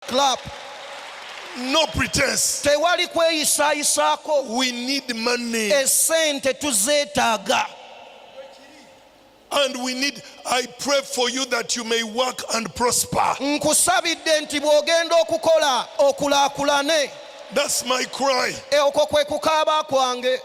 Clap. No pretense. Tewali kweyisayisaako. We need money. Esente tuzeetaaga. And I pray for you that you may work and prosper. Nkusabidde nti bw'ogenda okukola okulaakulane. That's my cry. Okwo kwe kukaaba kwange.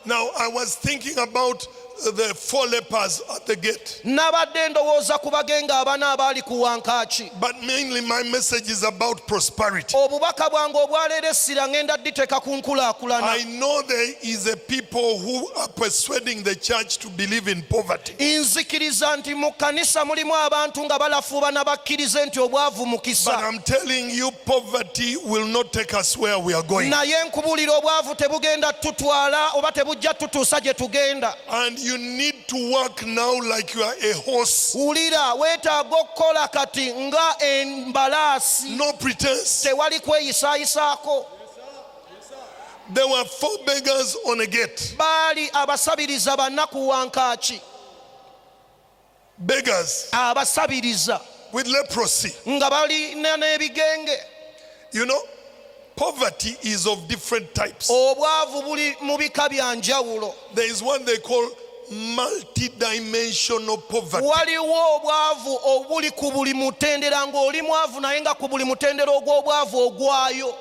Now I was thinking about the 4 lepers at the gate. Nabadde ndowooza ku bagenga abana abaali ku wankaaki. But mainly my message is about prosperity. Obubaka bwange obwaleero essira ngenda dditeeka ku nkulaakulana. I know there is a people who are persuading the church to believe in poverty. Nzikiriza nti mu kkanisa mulimu abantu nga balafuuba nabakkirize nti obwavu mukisa. But I'm telling you, poverty will not take us where we are going. Naye nkubulira obwavu tebugenda tutwala oba tebujja tutuusa gye tugenda. And you need to work now like you are a horse. Wulira weetaaga okukola kati nga embalaasi. No pretense. Tewali kweyisaayisaako. There were 4 beggars on a gate. Baali abasabiriza banna ku wankaaki. Beggars. Abasabiriza. With leprosy. Nga balina n'ebigenge. You know, poverty is of different types. Obwavu buli mu bika bya njawulo. There is one they call multi-dimensional poverty. Waliwo obwavu obuli ku buli mutendera ng'oli mwavu naye nga ku buli mutendera ogw'obwavu ogwayo.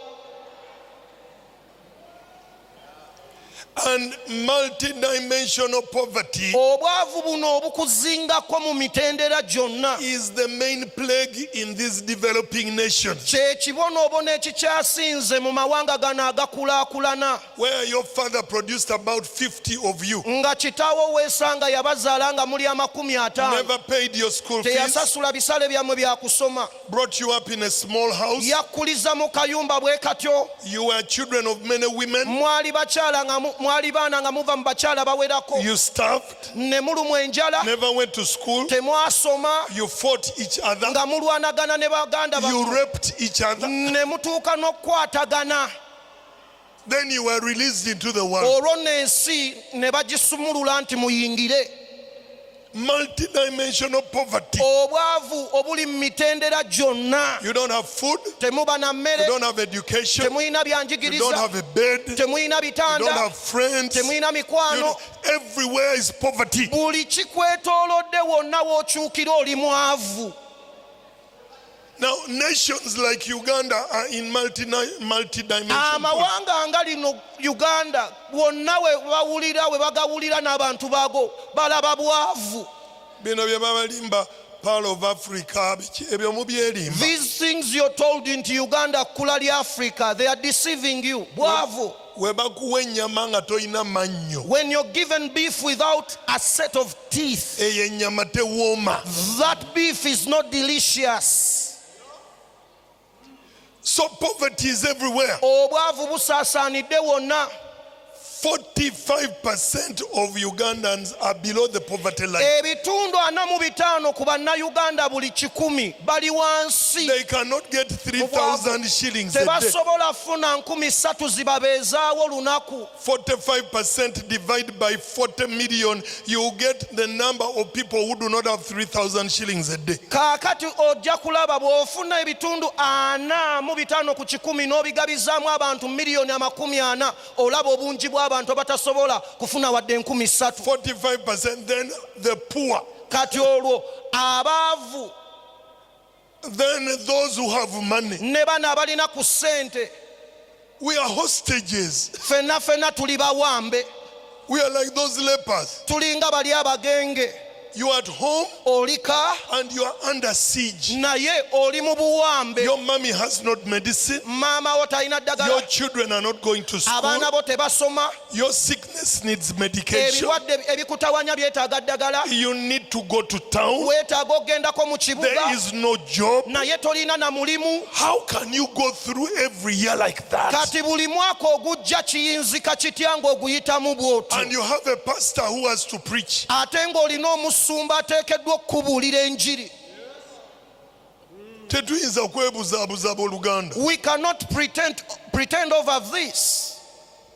And multi-dimensional poverty obwavu buno obukuzingako mu mitendera gyonna is the main plague in these developing nations. kye kibonoobono ekikyasinze mu mawanga gano agakulaakulana. Where your father produced about 50 of you. Nga kitaawo weesanga yabazaala nga muli 50. Never paid your school fees. Teyasasula bisale byammwe bya kusoma. Brought you up in a small house. Yakkuliza mu kayumba bwe katyo. You were children of many women. Mwali baana nga muva mu bakyala bawerako. You starved. Ne mulumwa enjala. Never went to school. Temwasoma. You fought each other. Nga mulwanagana ne baganda You raped each other. Ne mutuuka n'okukwatagana. Then you were released into the world. Olwo n'ensi ne bagisumulula nti muyingire. Multi-dimensional poverty. Obwavu obuli mu mitendera gyonna. You don't have food. Temuba na mmere. You don't have education. Temuyina byanjigiriza. You don't have a bed. Temuyina bitanda. You don't have friends. Temuyina mikwano. Everywhere is poverty. Buli kikwetoolodde wonna w'okyukira oli mwavu. Now, nations like Uganda are in multi-dimensional. Amawanga nga lino Uganda wonna we bagawulira n'abantu bago balaba bwavu. Bino bye babalimba Pearl of Africa ebyo mubyerimba. These things you're told into Uganda kula lya Africa, they are deceiving you. Bwavu. Webakuwa ennyama nga toyina mannyo. When you're given beef without a set of teeth, eyo ennyama tewooma. that beef is not delicious. So poverty is everywhere. Obwavu busaasaanidde wonna. 45% of Ugandans are below the poverty line. Ebitundu 45 ku bannayuganda buli 100 bali wansi. They cannot get 3,000 shillings a day. Tebasobola funa 3,000 zibabeezaawo lunaku. 45% divided by 40 million, you get the number of people who do not have 3,000 shillings a day. Kaakati ojja kulaba bw'ofuna ebitundu 45 ku 100 n'obigabizaamu abantu miliyoni 40, olaba obungi bw'abantu abatasobola kufuna wadde 3,000. 45%, then the poor. Kati olwo abaavu. Then those who have money. Ne bano abalina ku ssente. We are hostages. Ffenna tuli bawambe. We are like those lepers. Tulinga bali abagenge. You are at home olika and you are under siege. Naye oli mu buwambe. Your mommy has not medicine. Mama wo talina ddagala. Your children are not going to school. Abaana bo tebasoma. Your sickness needs medication. Ebirwadde ebikutawanya byetaaga ddagala. You need to go to town. Weetaaga ogendako mu kibuga. There is no job. Naye tolina na mulimu. How can you go through every year like that? Kati buli mwaka ogujja kiyinzika kitya ng'oguyitamu bw'otyo. And you have a pastor who has to preach. Ate ng'olina omusumba ateekeddwa okukubuulira enjiri. Tetuyinza kwebuzaabuza abooluganda. We cannot pretend over this.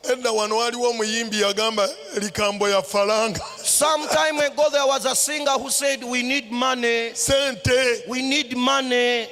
Edda wano waliwo omuyimbi yagamba likambo ya falanga. Some time ago there was a singer who said we need money. Sente. We need money.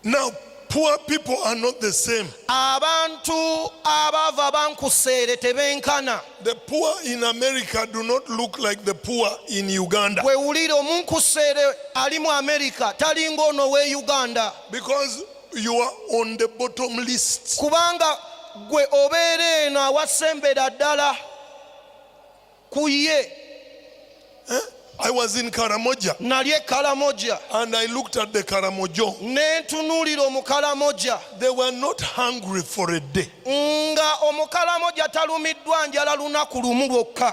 Now, poor people are not the same. abantu abava bankuseere tebenkana. The poor in America do not look like the poor in Uganda. Wewulire omunkuseere ali mu America talinga ono w'e Uganda, Because you are on the bottom list. kubanga gwe obeera eno awasembera ddala ku ye. I was in Karamoja Nali e Karamoja and I looked at the Karamojo. ne ntunuulira Omukaramoja They were not hungry for a day, nga Omukaramoja talumiddwa njala lunaku lumu lwokka,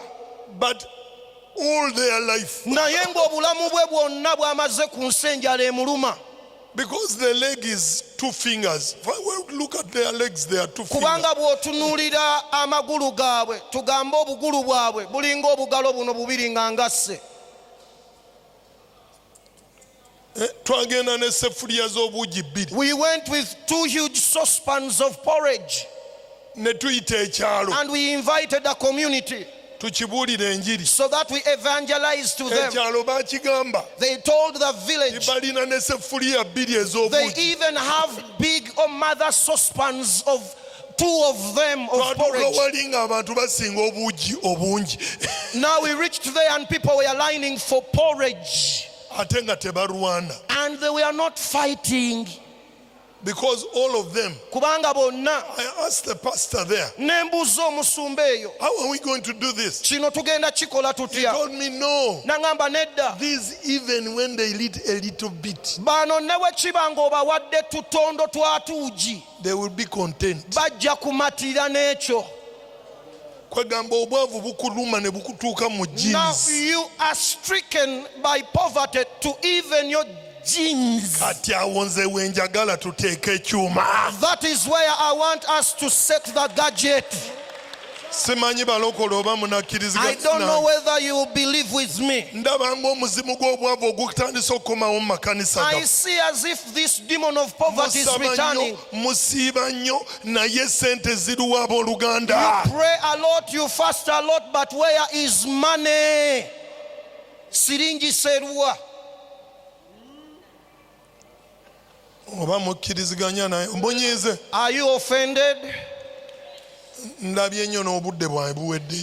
but all their life. naye ng'obulamu bwe bwonna bw'amaze ku nsi enjala emuluma, Because the leg is 2 fingers. If I look at their legs, they are 2 fingers. kubanga bw'otunuulira amagulu gaabwe tugambe obugulu bwabwe bulinga obugalo buno bubiri nga ngasse. Twagenda ne sefuliya z'obuugi bbiri We went with 2 huge saucepans of porridge ne tuyita ekyalo and we invited the community tukibuulire enjiri. so that we evangelized to them. Ekyalo baakigamba They told the village balina ne sefuliya bbiri they ez'obuugi. even have big mother saucepans of 2 of them of Twatuuka porridge. wali ng'abantu basinga obuugi obungi Now we reached there and people were lining for porridge ate nga tebalwana, and they were not fighting, because all of them. kubanga bonna. I asked the pastor there, Nembuuza omusumba eyo, how are we going to do this? kino tugenda kikola He tutya? told me no. Nangamba nedda, These, even when they eat a little bit, bano ne bwe kiba ng'obawadde tutondo twa tuugi they will be content. bajja kumatira n'ekyo. Kwegamba obwavu bukuluma ne bukutuuka mu Now jeans. you are stricken by poverty to even your jeans. Kati awo nze wenjagala tuteeka ekyuma. That is where I want us to set the gadget. Simanyi balokole oba I munakkiriziganya. don't know whether you will believe with me. Ndaba ng'omuzimu gw'obwavu ogutandise okukomawo mu makanisa I gaffe. see as if this demon of poverty is Musaba returning. nnyo, musiiba nnyo, naye sente ziruwa abooluganda. Pray a lot, you fast a lot, but where is money? Siringi seruwa. Oba mukkiriziganya naye mbonyeeze. Are you offended? Ndabye nnyo n'obudde bwange buwedde.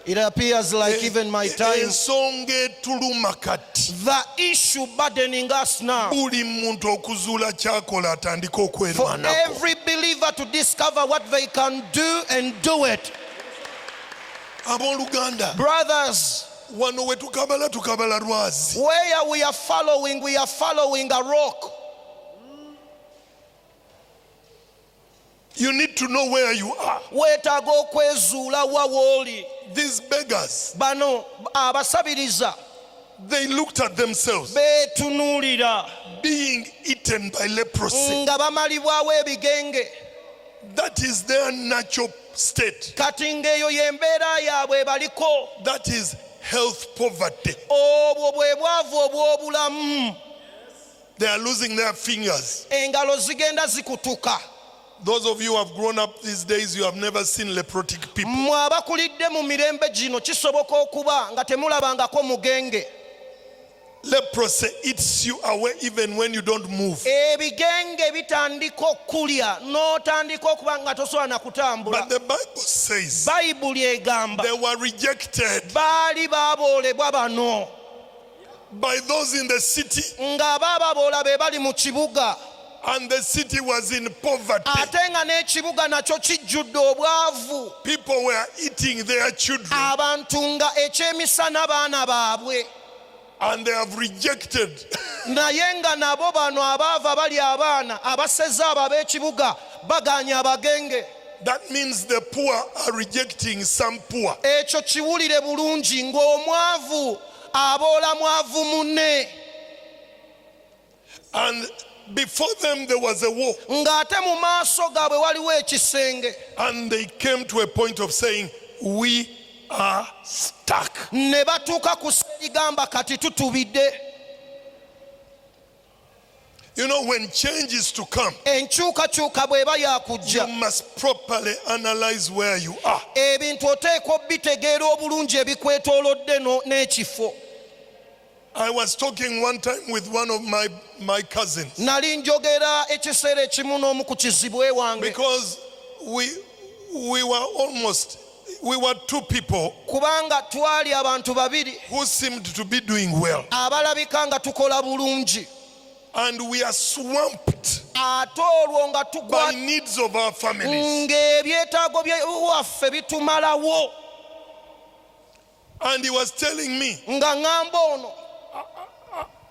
It appears like even my time. Ensonga etuluma kati. The issue burdening us now. Buli muntu okuzuula kyakola atandika For okwerwanako. every believer to discover what they can do and do it. Abooluganda, Brothers, wano we tukabala lwazi. where we are following a rock. You need to know where you are. Weetaaga okwezuula wa wooli. These beggars, Bano abasabiriza they looked at themselves beetunuulira being eaten by leprosy. nga bamalibwawo ebigenge. That is their natural state. Kati ng'eyo y'embeera yaabwe ebaliko. That is health poverty. Obwo bwe bwavu obw'obulamu. They are losing their fingers. Engalo zigenda zikutuka. Those of you who have grown up these days, you have never seen leprotic people. Mmwe abakulidde mu mirembe gino kisoboka okuba nga temulabangako mugenge. Leprosy eats you away even when you don't move. Ebigenge bitandika okulya n'otandika okuba nga tosobola na kutambula. But the Bible says Bayibuli egamba they were rejected baali baaboolebwa bano by those in the city, nga baababoola be bali mu kibuga. and the city was in poverty. Ate nga n'ekibuga nakyo kijjudde obwavu. People were eating their children, Abantu nga ekyemisana baana baabwe. and they have rejected Naye nga nabo bano abaava bali abaana abaseze abo ab'ekibuga bagaanya abagenge. That means the poor are rejecting some poor. Ekyo kiwulire bulungi ng'omwavu aboola mwavu munne. And before them there was a war, Ng'ate mu maaso gaabwe waliwo ekisenge. and they came to a point of saying, we are stuck. Ne batuuka ku sserigamba kati tutubidde. You know, when change is to come, Enkyukakyuka bw'eba you yakujja, must properly analyze where you are. ebintu oteekwa obitegeera obulungi ebikwetoolodde n'ekifo. I was talking one time with one of my cousins. Nali njogera ekiseera ekimu n'omu ku kizibwe wange. Because we were two people Kubanga twali abantu babiri who seemed to be doing well. abalabika nga tukola bulungi. And we are swamped Ate olwo nga by tugwa needs of our families. ng'ebyetaago byewaffe bitumalawo. And he was telling me, Nga ŋŋamba ono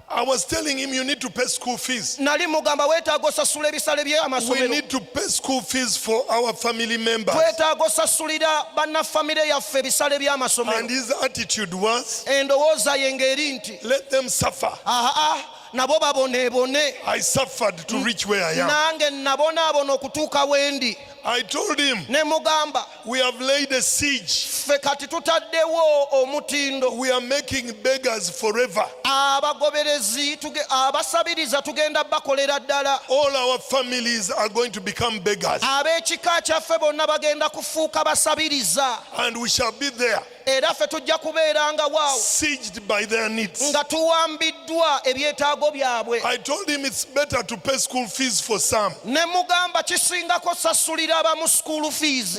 I was telling him, you need to pay school fees. nali mugamba weetaaga osasula ebisale We by'amasomero. need to pay school fees for our family members. Twetaaga osasulira bannafamire yaffe ebisale And by'amasomero. his attitude was, Endowooza ye ng'eri nti let them suffer. nabo baboneebone. I suffered to reach where I am. Nange nabonaabona okutuuka wendi. I told him, Ne mugamba we have laid a siege. ffe kati tutaddewo omutindo. We are making beggars forever. Abagoberezi abasabiriza tugenda bakolera ddala. All our families are going to become beggars. Ab'ekika kyaffe bonna bagenda kufuuka basabiriza. And we shall be there, Era ffe tujja kubeeranga waawo sieged by their needs. nga tuwambiddwa ebyetaago byabwe. I told him it's better to pay school fees for some. Ne mugamba kisingako sasulira abamu school fees.